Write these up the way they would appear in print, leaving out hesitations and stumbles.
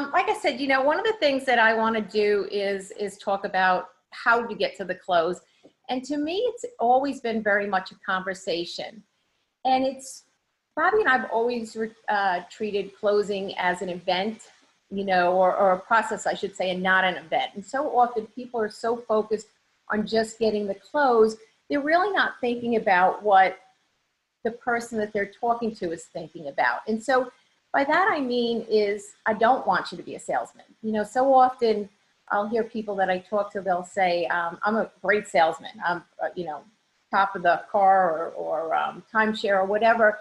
Like I said, one of the things that I want to do is talk about how to get to the close. And to me, it's always been very much a conversation. And Bobby and I've always treated closing as an event, or a process, I should say, and not an event. And so often people are so focused on just getting the close, they're really not thinking about what the person that they're talking to is thinking about. And so by that I mean is I don't want you to be a salesman. So often I'll hear people that I talk to, they'll say, I'm a great salesman. I'm, top of the car or timeshare or whatever.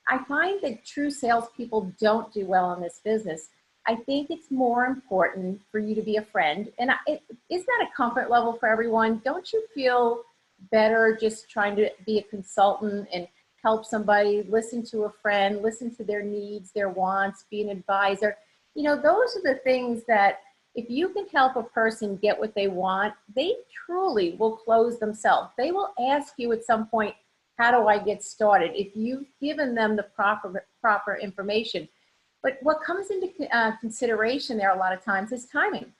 I find that true salespeople don't do well in this business. I think it's more important for you to be a friend. And isn't that a comfort level for everyone? Don't you feel better just trying to be a consultant and help somebody, listen to a friend, listen to their needs, their wants, be an advisor? Those are the things that if you can help a person get what they want, they truly will close themselves. They will ask you at some point, how do I get started? If you've given them the proper information. But what comes into consideration there a lot of times is timing.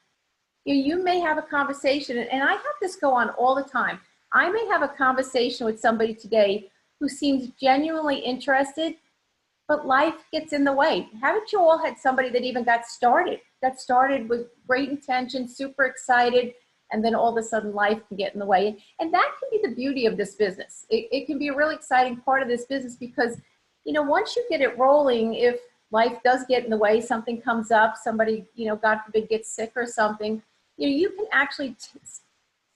You may have a conversation, and I have this go on all the time. I may have a conversation with somebody today who seems genuinely interested, but life gets in the way. Haven't you all had somebody that even got started with great intention, super excited, and then all of a sudden life can get in the way? And that can be the beauty of this business. It can be a really exciting part of this business because, once you get it rolling, if life does get in the way, something comes up, somebody, God forbid, gets sick or something, you can actually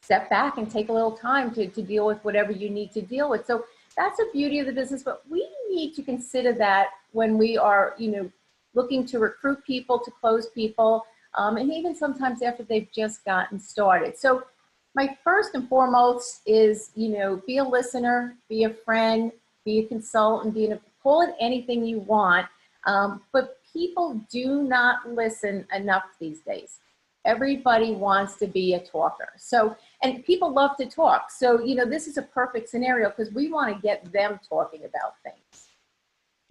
step back and take a little time to deal with whatever you need to deal with. So that's the beauty of the business, but we need to consider that when we are, looking to recruit people, to close people, and even sometimes after they've just gotten started. So my first and foremost is, be a listener, be a friend, be a consultant, call it anything you want, but people do not listen enough these days. Everybody wants to be a talker. And people love to talk. So, this is a perfect scenario because we want to get them talking about things.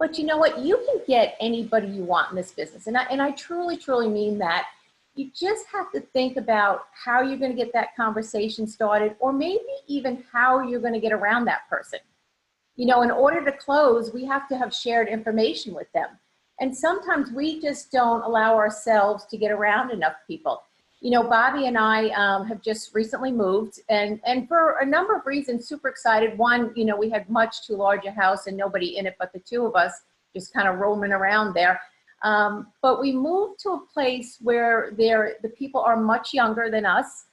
But you know what? You can get anybody you want in this business. And I truly, truly mean that. You just have to think about how you're going to get that conversation started, or maybe even how you're going to get around that person. In order to close, we have to have shared information with them. And sometimes we just don't allow ourselves to get around enough people. Bobby and I have just recently moved, and for a number of reasons, super excited. One, we had much too large a house and nobody in it but the two of us, just kind of roaming around there. But we moved to a place where the people are much younger than us.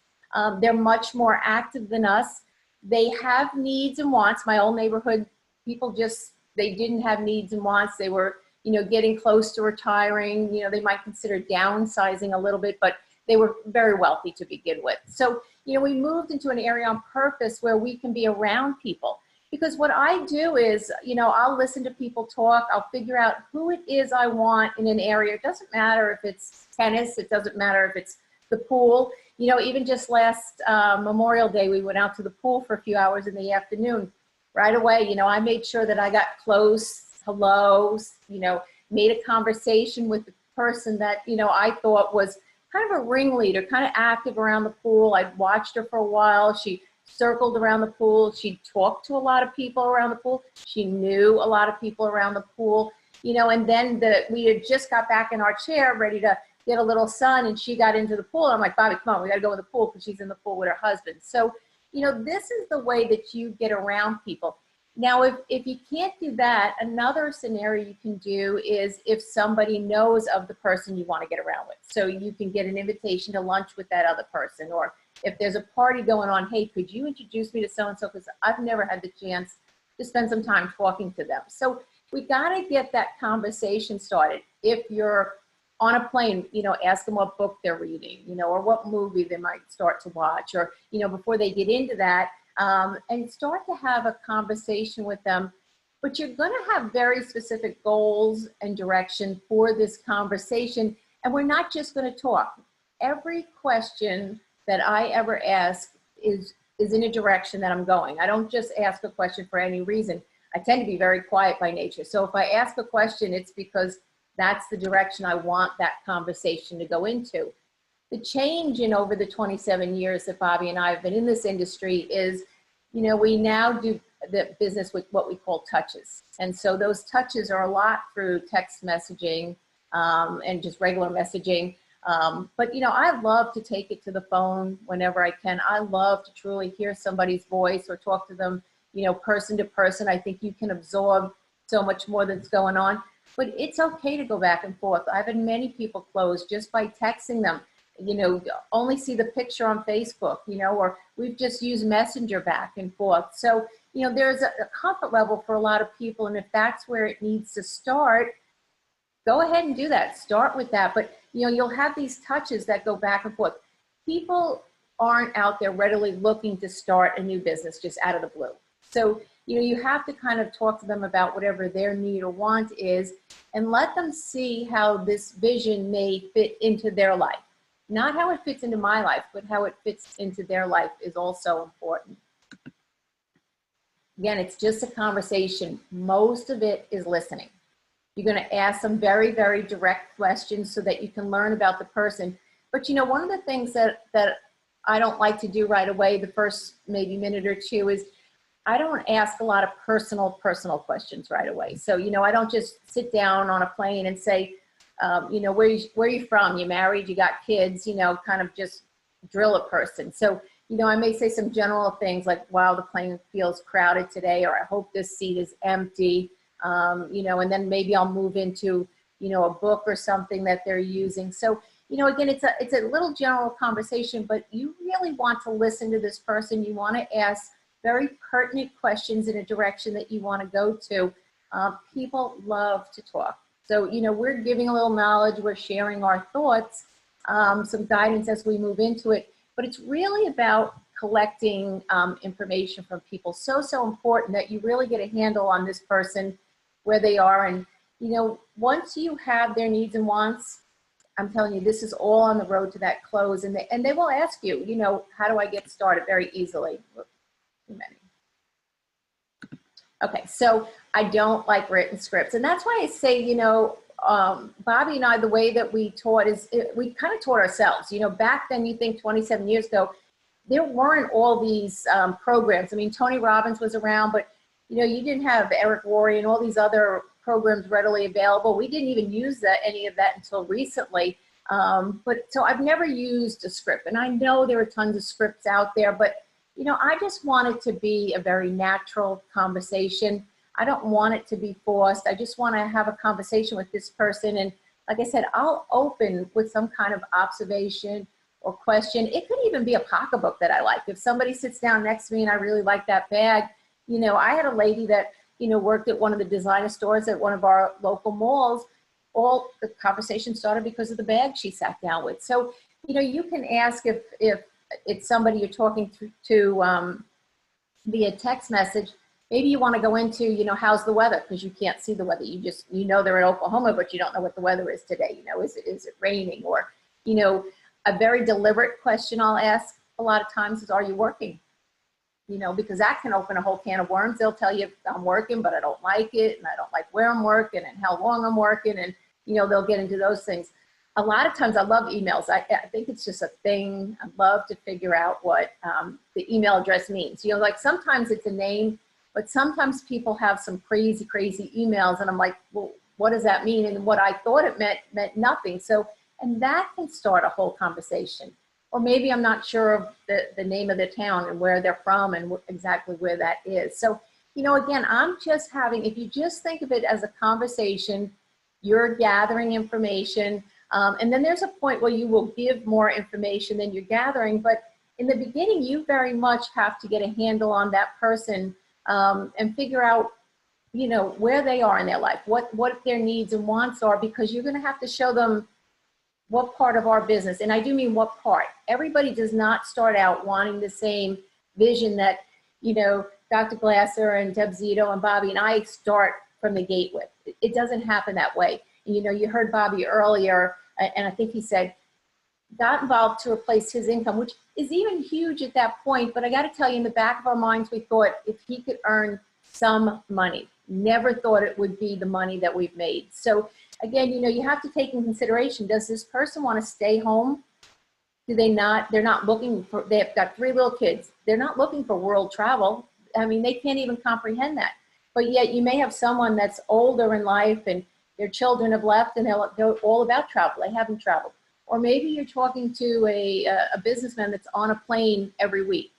They're much more active than us. They have needs and wants. My old neighborhood, people they didn't have needs and wants. They were, getting close to retiring. They might consider downsizing a little bit, but they were very wealthy to begin with. So, we moved into an area on purpose where we can be around people. Because what I do is, I'll listen to people talk. I'll figure out who it is I want in an area. It doesn't matter if it's tennis. It doesn't matter if it's the pool. Even just last Memorial Day, we went out to the pool for a few hours in the afternoon. Right away, I made sure that I got close, hellos, made a conversation with the person that, I thought was kind of a ringleader, kind of active around the pool. I'd watched her for a while. She circled around the pool. She talked to a lot of people around the pool. She knew a lot of people around the pool, and then we had just got back in our chair ready to get a little sun, and she got into the pool. I'm like, Bobby, come on, we got to go in the pool, because she's in the pool with her husband. So, this is the way that you get around people. Now, if you can't do that, another scenario you can do is if somebody knows of the person you want to get around with. So you can get an invitation to lunch with that other person, or if there's a party going on, hey, could you introduce me to so-and-so, because I've never had the chance to spend some time talking to them. So we got to get that conversation started. If you're on a plane, ask them what book they're reading, or what movie they might start to watch, or, before they get into that, and start to have a conversation with them. But you're going to have very specific goals and direction for this conversation. And we're not just going to talk. Every question that I ever ask is in a direction that I'm going. I don't just ask a question for any reason. I tend to be very quiet by nature. So if I ask a question, it's because That's the direction I want that conversation to go into. The change in over the 27 years that Bobby and I have been in this industry is, we now do the business with what we call touches. And so those touches are a lot through text messaging and just regular messaging. But, I love to take it to the phone whenever I can. I love to truly hear somebody's voice or talk to them, person to person. I think you can absorb so much more that's going on. But it's okay to go back and forth. I've had many people close just by texting them. Only see the picture on Facebook, or we've just used Messenger back and forth. So, there's a comfort level for a lot of people. And if that's where it needs to start, go ahead and do that. Start with that. But, you'll have these touches that go back and forth. People aren't out there readily looking to start a new business just out of the blue. So, you have to kind of talk to them about whatever their need or want is and let them see how this vision may fit into their life. Not how it fits into my life, but how it fits into their life is also important. Again, it's just a conversation. Most of it is listening. You're going to ask some very, very direct questions so that you can learn about the person. But one of the things that I don't like to do right away, the first maybe minute or two, is I don't ask a lot of personal questions right away. So, I don't just sit down on a plane and say, where are you from? You married? You got kids? Kind of just drill a person. So, I may say some general things like, wow, the plane feels crowded today, or I hope this seat is empty. And then maybe I'll move into, a book or something that they're using. So, again, it's a little general conversation, but you really want to listen to this person. You want to ask very pertinent questions in a direction that you want to go to. People love to talk. So, we're giving a little knowledge, we're sharing our thoughts, some guidance as we move into it, but it's really about collecting information from people. So important that you really get a handle on this person, where they are. And, once you have their needs and wants, I'm telling you, this is all on the road to that close. And they will ask you, how do I get started, very easily. Too many. Okay, so I don't like written scripts. And that's why I say, Bobby and I, the way that we taught is we kind of taught ourselves. Back then, you think 27 years ago, there weren't all these programs. I mean, Tony Robbins was around, but, you didn't have Eric Worre and all these other programs readily available. We didn't even use any of that until recently. So I've never used a script. And I know there are tons of scripts out there, but I just want it to be a very natural conversation. I don't want it to be forced. I just want to have a conversation with this person. And like I said, I'll open with some kind of observation or question. It could even be a pocketbook that I like. If somebody sits down next to me and I really like that bag, I had a lady that, worked at one of the designer stores at one of our local malls. All the conversation started because of the bag she sat down with. So, you can ask if it's somebody you're talking to via text message. Maybe you want to go into, how's the weather? Because you can't see the weather. You just, they're in Oklahoma, but you don't know what the weather is today. Is it raining? Or, a very deliberate question I'll ask a lot of times is, are you working? Because that can open a whole can of worms. They'll tell you I'm working, but I don't like it. And I don't like where I'm working and how long I'm working. And, they'll get into those things. A lot of times I love emails. I think it's just a thing. I love to figure out what the email address means. Like sometimes it's a name, but sometimes people have some crazy emails. And I'm like, well, what does that mean? And what I thought it meant nothing. So, and that can start a whole conversation. Or maybe I'm not sure of the name of the town and where they're from and exactly where that is. So, again, I'm just if you just think of it as a conversation, you're gathering information. And then there's a point where you will give more information than you're gathering. But in the beginning, you very much have to get a handle on that person and figure out, where they are in their life, what their needs and wants are, because you're going to have to show them what part of our business, and I do mean what part. Everybody does not start out wanting the same vision that, Dr. Glasser and Deb Zito and Bobby and I start from the gate with. It doesn't happen that way. You heard Bobby earlier, and I think he said, got involved to replace his income, which is even huge at that point. But I got to tell you, in the back of our minds, we thought if he could earn some money, never thought it would be the money that we've made. So again, you know, you have to take in consideration, does this person want to stay home? Do they not, they're not looking for, they've got 3 little kids. They're not looking for world travel. I mean, they can't even comprehend that. But yet you may have someone that's older in life and their children have left and they're all about travel. They haven't traveled. Or maybe you're talking to a businessman that's on a plane every week.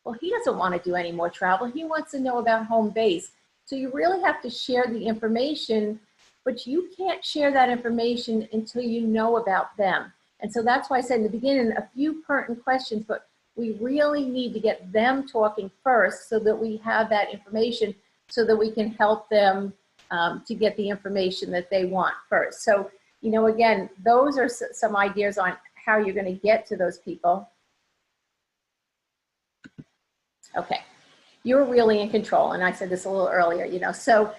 Well, he doesn't want to do any more travel. He wants to know about home base. So you really have to share the information, but you can't share that information until you know about them. And so that's why I said in the beginning, a few pertinent questions, but we really need to get them talking first so that we have that information so that we can help them to get the information that they want first. So, you know, again, those are some ideas on how you're going to get to those people. Okay, you're really in control, and I said this a little earlier, you know, so,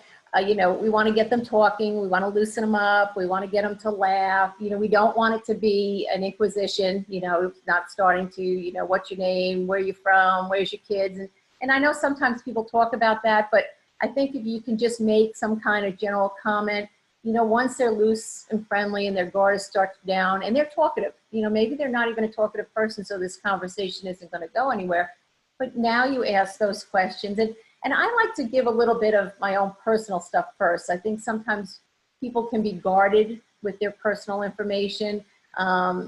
you know, we want to get them talking, we want to loosen them up, we want to get them to laugh, you know, we don't want it to be an inquisition, you know, not starting to, you know, what's your name, where are you from, where's your kids, and I know sometimes people talk about that, but I think if you can just make some kind of general comment, you know, once they're loose and friendly and their guard starts down and they're talkative, you know, maybe they're not even a talkative person, so this conversation isn't going to go anywhere. But now you ask those questions. And I like to give a little bit of my own personal stuff first. I think sometimes people can be guarded with their personal information.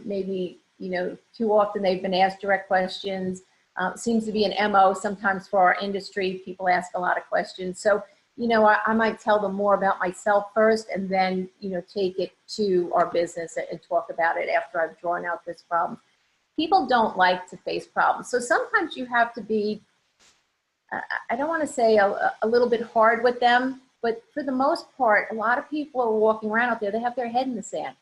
Maybe, you know, too often they've been asked direct questions. Seems to be an MO sometimes for our industry. People ask a lot of questions. So, you know, I might tell them more about myself first and then, you know, take it to our business and talk about it after I've drawn out this problem. People don't like to face problems. So sometimes you have to be, I don't want to say a little bit hard with them, but for the most part, a lot of people are walking around out there, they have their head in the sand.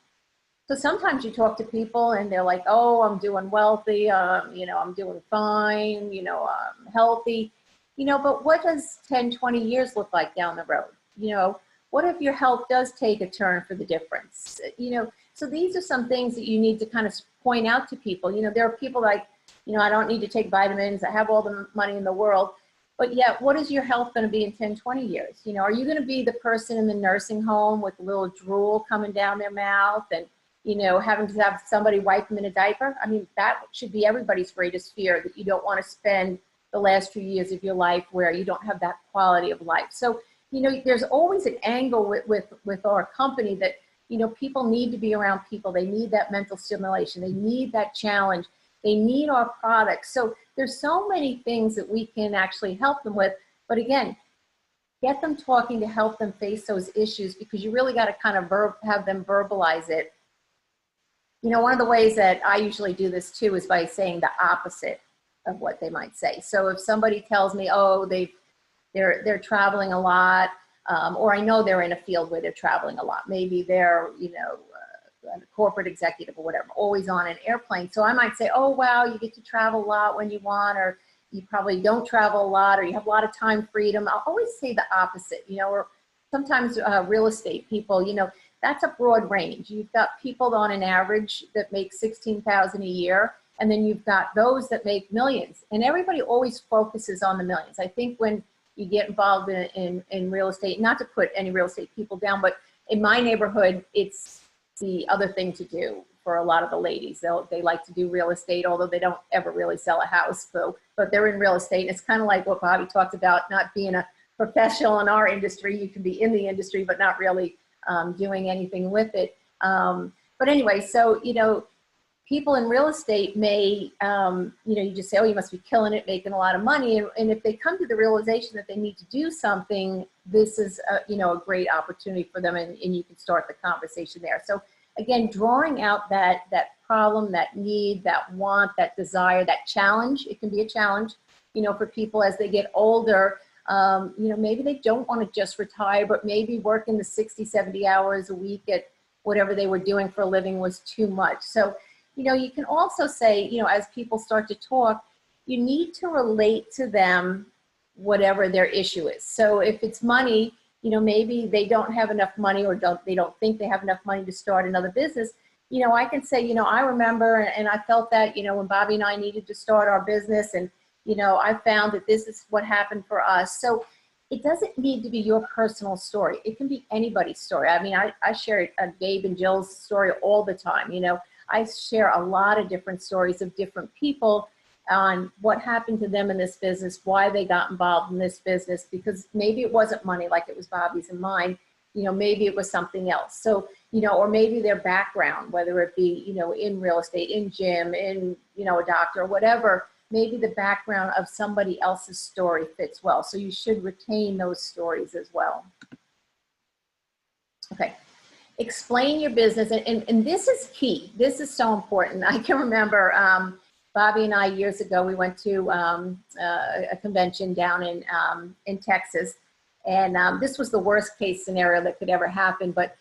So sometimes you talk to people and they're like, oh, I'm doing wealthy, you know, I'm doing fine, you know, I'm healthy, you know, but what does 10, 20 years look like down the road? You know, what if your health does take a turn for the difference? You know, so these are some things that you need to kind of point out to people. You know, there are people like, you know, I don't need to take vitamins, I have all the money in the world, but yet what is your health going to be in 10, 20 years? You know, are you going to be the person in the nursing home with a little drool coming down their mouth and, you know, having to have somebody wipe them in a diaper? I mean, that should be everybody's greatest fear, that you don't want to spend the last few years of your life where you don't have that quality of life. So, you know, there's always an angle with our company that, you know, people need to be around people. They need that mental stimulation. They need that challenge. They need our products. So there's so many things that we can actually help them with. But again, get them talking to help them face those issues, because you really got to kind of have them verbalize it. You know, one of the ways that I usually do this too is by saying the opposite of what they might say. So if somebody tells me, oh, they're traveling a lot, or I know they're in a field where they're traveling a lot. Maybe they're, you know, a corporate executive or whatever, always on an airplane. So I might say, oh, wow, you get to travel a lot when you want, or you probably don't travel a lot, or you have a lot of time freedom. I'll always say the opposite, you know, or sometimes real estate people, you know, that's a broad range. You've got people on an average that make $16,000 a year, and then you've got those that make millions. And everybody always focuses on the millions. I think when you get involved in real estate, not to put any real estate people down, but in my neighborhood, it's the other thing to do for a lot of the ladies. They like to do real estate, although they don't ever really sell a house. So, but they're in real estate. It's kind of like what Bobby talked about, not being a professional in our industry. You can be in the industry, but not really doing anything with it. But anyway, so, you know, people in real estate may, you know, you just say, oh, you must be killing it, making a lot of money. And if they come to the realization that they need to do something, this is, you know, a great opportunity for them, and you can start the conversation there. So again, drawing out that problem, that need, that want, that desire, that challenge. It can be a challenge, you know, for people as they get older. You know, maybe they don't want to just retire, but maybe working the 60, 70 hours a week at whatever they were doing for a living was too much. So, you know, you can also say, you know, as people start to talk, you need to relate to them whatever their issue is. So if it's money, you know, maybe they don't have enough money, or they don't think they have enough money to start another business. You know, I can say, you know, I remember, and I felt that, you know, when Bobby and I needed to start our business, and, you know, I found that this is what happened for us. So it doesn't need to be your personal story. It can be anybody's story. I mean, I share Gabe and Jill's story all the time. You know, I share a lot of different stories of different people on what happened to them in this business, why they got involved in this business, because maybe it wasn't money like it was Bobby's and mine. You know, maybe it was something else. So, you know, or maybe their background, whether it be, you know, in real estate, in gym, in, you know, a doctor, or whatever, maybe the background of somebody else's story fits well. So you should retain those stories as well. Okay. Explain your business. And this is key. This is so important. I can remember Bobby and I years ago, we went to a convention down in Texas. And this was the worst case scenario that could ever happen. But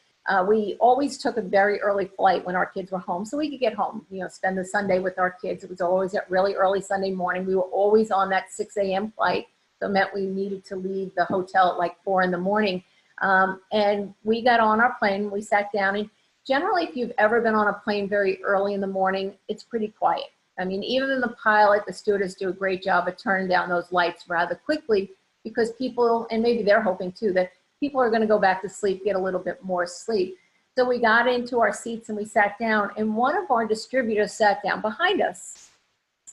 we always took a very early flight when our kids were home so we could get home, you know, spend the Sunday with our kids. It was always at really early Sunday morning. We were always on that 6 a.m. flight. So it meant we needed to leave the hotel at like 4 in the morning. And we got on our plane, we sat down, and generally if you've ever been on a plane very early in the morning, it's pretty quiet. I mean, even in the pilot, the stewardess do a great job of turning down those lights rather quickly because people, and maybe they're hoping too, that people are going to go back to sleep, get a little bit more sleep. So we got into our seats and we sat down, and one of our distributors sat down behind us.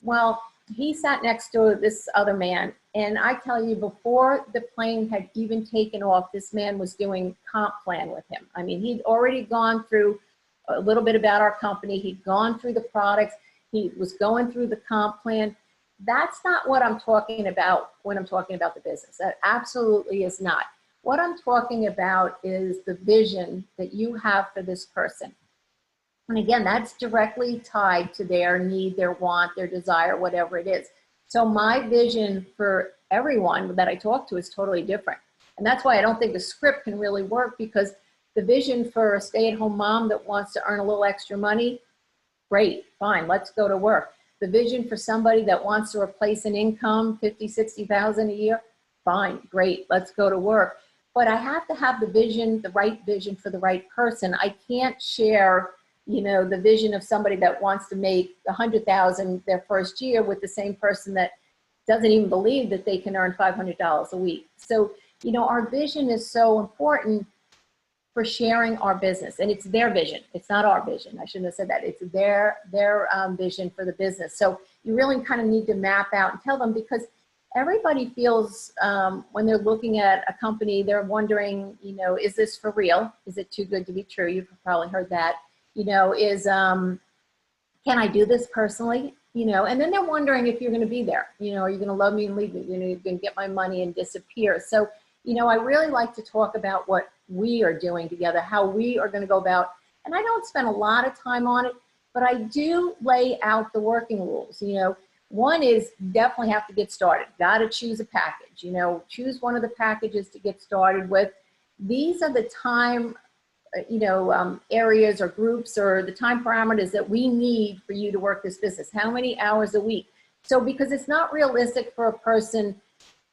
Well, he sat next to this other man, and I tell you, before the plane had even taken off, this man was doing comp plan with him. I mean, he'd already gone through a little bit about our company. He'd gone through the products. He was going through the comp plan. That's not what I'm talking about when I'm talking about the business. That absolutely is not. What I'm talking about is the vision that you have for this person. And again, that's directly tied to their need, their want, their desire, whatever it is. So my vision for everyone that I talk to is totally different. And that's why I don't think the script can really work, because the vision for a stay-at-home mom that wants to earn a little extra money, great, fine, let's go to work. The vision for somebody that wants to replace an income, 50, 60,000 a year, fine, great, let's go to work. But I have to have the vision, the right vision for the right person. I can't share, you know, the vision of somebody that wants to make 100,000 their first year with the same person that doesn't even believe that they can earn $500 a week. So, you know, our vision is so important for sharing our business, and it's their vision. It's not our vision. I shouldn't have said that. It's their vision for the business. So you really kind of need to map out and tell them, because everybody feels when they're looking at a company, they're wondering, you know, is this for real? Is it too good to be true? You've probably heard that. You know, can I do this personally? You know, and then they're wondering if you're going to be there. You know, are you going to love me and leave me? You know, you're going to get my money and disappear. So, you know, I really like to talk about what we are doing together, how we are going to go about, and I don't spend a lot of time on it, but I do lay out the working rules. You know, one is definitely have to get started. Got to choose a package. You know, choose one of the packages to get started with. These are the time, you know, areas or groups or the time parameters that we need for you to work this business. How many hours a week? So because it's not realistic for a person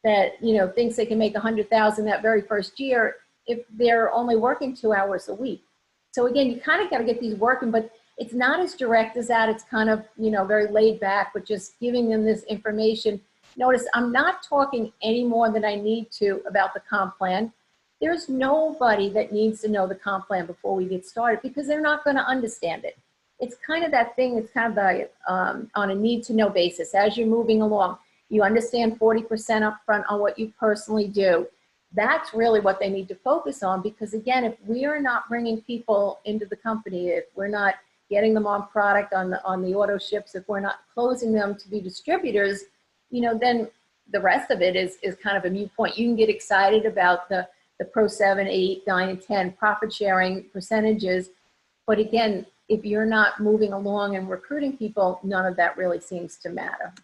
that, you know, thinks they can make 100,000 that very first year if they're only working 2 hours a week. So again, you kind of got to get these working, but it's not as direct as that. It's kind of, you know, very laid back, but just giving them this information. Notice I'm not talking any more than I need to about the comp plan. There's nobody that needs to know the comp plan before we get started, because they're not going to understand it. It's kind of that thing, it's kind of the, on a need to know basis. As you're moving along, you understand 40% up front on what you personally do. That's really what they need to focus on, because again, if we are not bringing people into the company, if we're not getting them on product on the auto ships, if we're not closing them to be distributors, you know, then the rest of it is kind of a moot point. You can get excited about the Pro 7, 8, 9, and 10 profit sharing percentages. But again, if you're not moving along and recruiting people, none of that really seems to matter.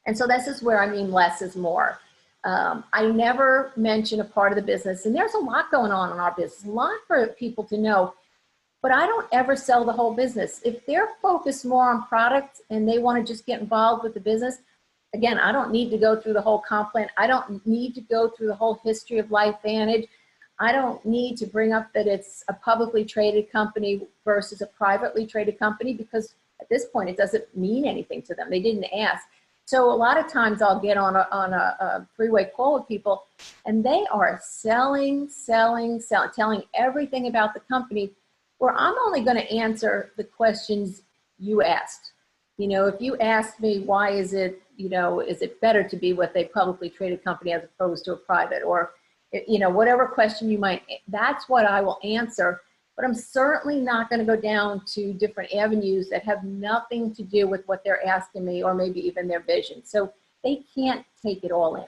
And so this is where I mean less is more. I never mention a part of the business, and there's a lot going on in our business, a lot for people to know, but I don't ever sell the whole business. If they're focused more on product and they want to just get involved with the business, again, I don't need to go through the whole comp plan. I don't need to go through the whole history of LifeVantage. I don't need to bring up that it's a publicly traded company versus a privately traded company, because at this point, it doesn't mean anything to them. They didn't ask. So a lot of times I'll get on a three-way call with people, and they are selling, telling everything about the company, where I'm only going to answer the questions you asked. You know, if you asked me, why is it, you know, is it better to be with a publicly traded company as opposed to a private, or, you know, whatever question you might, that's what I will answer. But I'm certainly not going to go down to different avenues that have nothing to do with what they're asking me, or maybe even their vision. So they can't take it all in.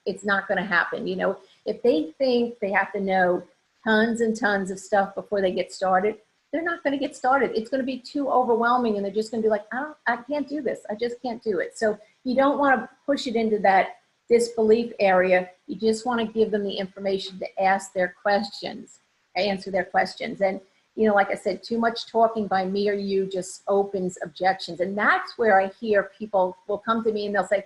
It's not going to happen. You know, if they think they have to know tons and tons of stuff before they get started, they're not going to get started. It's going to be too overwhelming, and they're just going to be like, I can't do this. I just can't do it. So you don't want to push it into that disbelief area. You just want to give them the information to ask their questions, answer their questions. And, you know, like I said, too much talking by me or you just opens objections. And that's where I hear people will come to me and they'll say,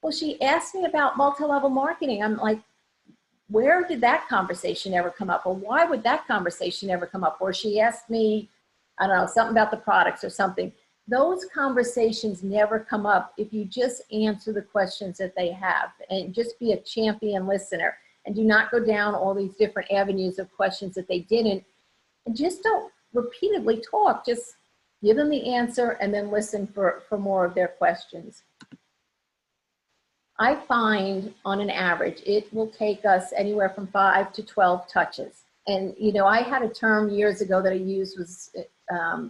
well, she asked me about multi-level marketing. I'm like, where did that conversation ever come up? Or why would that conversation ever come up? Or she asked me, I don't know, something about the products or something. Those conversations never come up if you just answer the questions that they have, and just be a champion listener, and do not go down all these different avenues of questions that they didn't, and just don't repeatedly talk. Just give them the answer and then listen for more of their questions. I find on an average, it will take us anywhere from 5 to 12 touches. And, you know, I had a term years ago that I used was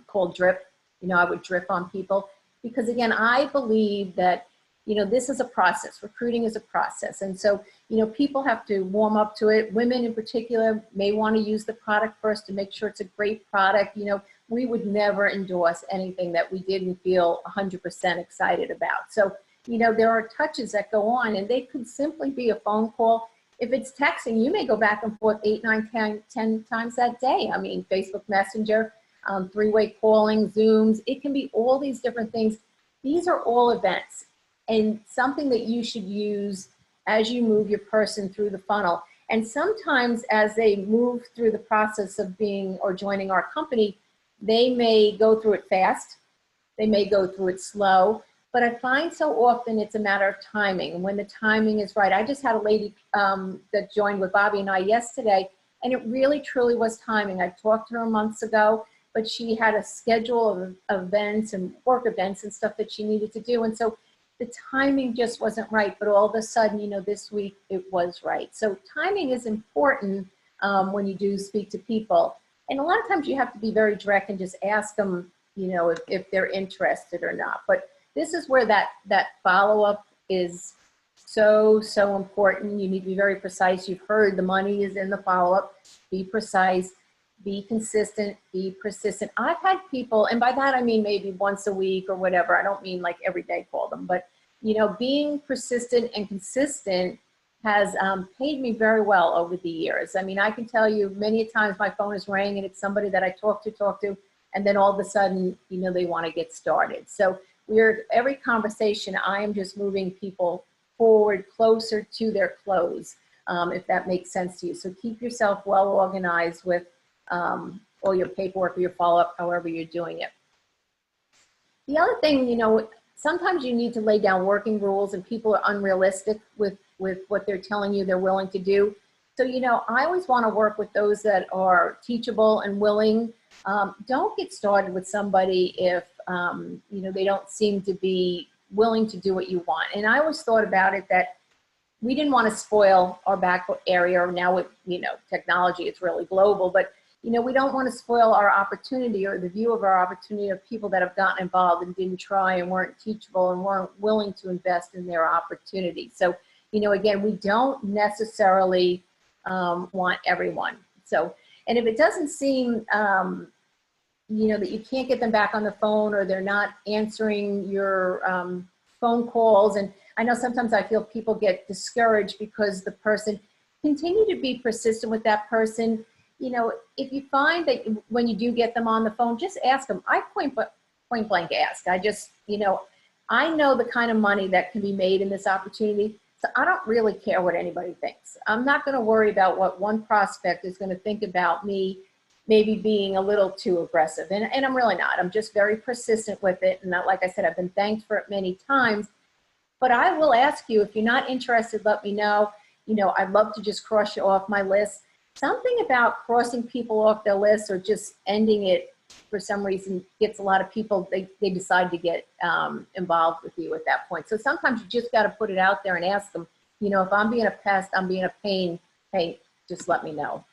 called drip. You know, I would drip on people because, again, I believe that, you know, this is a process. Recruiting is a process. And so, you know, people have to warm up to it. Women in particular may want to use the product first to make sure it's a great product. You know, we would never endorse anything that we didn't feel 100% excited about. So, you know, there are touches that go on, and they could simply be a phone call. If it's texting, you may go back and forth 8, 9, 10 times that day. I mean, Facebook Messenger, three-way calling, Zooms, it can be all these different things. These are all events, and something that you should use as you move your person through the funnel. And sometimes as they move through the process of being or joining our company, they may go through it fast, they may go through it slow, but I find so often it's a matter of timing. And when the timing is right, I just had a lady that joined with Bobby and I yesterday, and it really truly was timing. I talked to her months ago, but she had a schedule of events and work events and stuff that she needed to do. And so the timing just wasn't right, but all of a sudden, you know, this week it was right. So timing is important when you do speak to people. And a lot of times you have to be very direct and just ask them, you know, if they're interested or not. But this is where that follow-up is so important. You need to be very precise. You've heard the money is in the follow-up. Be precise, be consistent, be persistent. I've had people, and by that I mean maybe once a week or whatever. I don't mean like every day call them, but, you know, being persistent and consistent has paid me very well over the years. I mean, I can tell you many times my phone is ringing and it's somebody that I talk to, and then all of a sudden, you know, they want to get started. So every conversation, I am just moving people forward closer to their close, if that makes sense to you. So keep yourself well organized with all your paperwork or your follow-up, however you're doing it. The other thing, you know, sometimes you need to lay down working rules, and people are unrealistic with what they're telling you they're willing to do. So, you know, I always want to work with those that are teachable and willing. Don't get started with somebody if, you know, they don't seem to be willing to do what you want. And I always thought about it that we didn't want to spoil our back area. Now with, you know, technology, it's really global, but, you know, we don't want to spoil our opportunity or the view of our opportunity of people that have gotten involved and didn't try and weren't teachable and weren't willing to invest in their opportunity. So, you know, again, we don't necessarily want everyone. So, and if it doesn't seem, you know, that you can't get them back on the phone, or they're not answering your phone calls. And I know sometimes I feel people get discouraged because the person, continue to be persistent with that person. You know, if you find that when you do get them on the phone, just ask them. I point blank ask. I just, you know, I know the kind of money that can be made in this opportunity. So I don't really care what anybody thinks. I'm not going to worry about what one prospect is going to think about me maybe being a little too aggressive. And I'm really not. I'm just very persistent with it. And like I said, I've been thanked for it many times. But I will ask you, if you're not interested, let me know. You know, I'd love to just cross you off my list. Something about crossing people off their list or just ending it for some reason gets a lot of people, they decide to get involved with you at that point. So sometimes you just got to put it out there and ask them, you know, if I'm being a pest, I'm being a pain, hey, just let me know.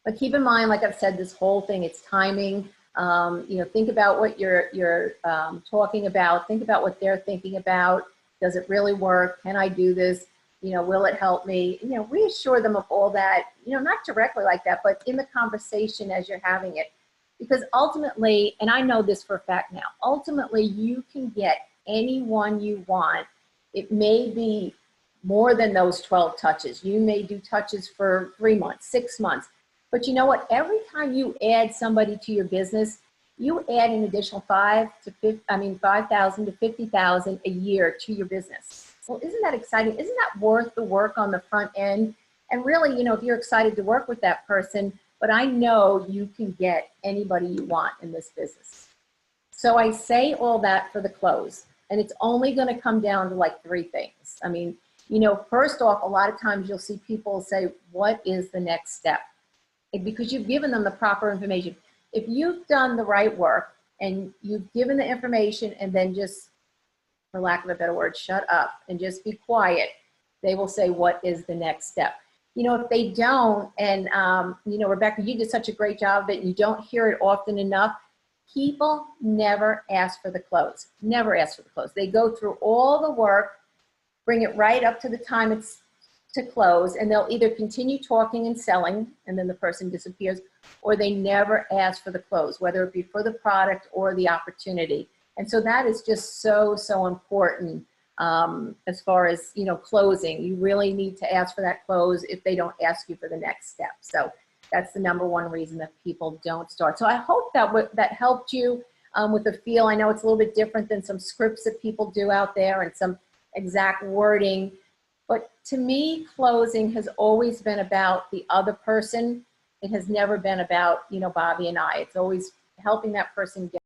But keep in mind, like I've said, this whole thing, it's timing. You know, think about what you're talking about. Think about what they're thinking about. Does it really work? Can I do this? You know, will it help me? You know, reassure them of all that, you know, not directly like that, but in the conversation as you're having it. Because ultimately, and I know this for a fact now, ultimately you can get anyone you want. It may be more than those 12 touches. You may do touches for 3 months, 6 months. But you know what? Every time you add somebody to your business, you add an additional 5,000 to 50,000 a year to your business. Well, isn't that exciting? Isn't that worth the work on the front end? And really, you know, if you're excited to work with that person, but I know you can get anybody you want in this business. So I say all that for the close, and it's only going to come down to like 3 things. I mean, you know, first off, a lot of times you'll see people say, what is the next step? Because you've given them the proper information. If you've done the right work and you've given the information and then just, for lack of a better word, shut up and just be quiet, they will say, what is the next step? You know, if they don't, and you know, Rebecca, you did such a great job that you don't hear it often enough, people never ask for the close, never ask for the close. They go through all the work, bring it right up to the time it's to close, and they'll either continue talking and selling and then the person disappears, or they never ask for the close, whether it be for the product or the opportunity. And so that is just so, so important as far as, you know, closing. You really need to ask for that close if they don't ask you for the next step. So that's the #1 reason that people don't start. So I hope that that helped you with the feel. I know it's a little bit different than some scripts that people do out there and some exact wording. But to me, closing has always been about the other person. It has never been about, you know, Bobby and I. It's always helping that person get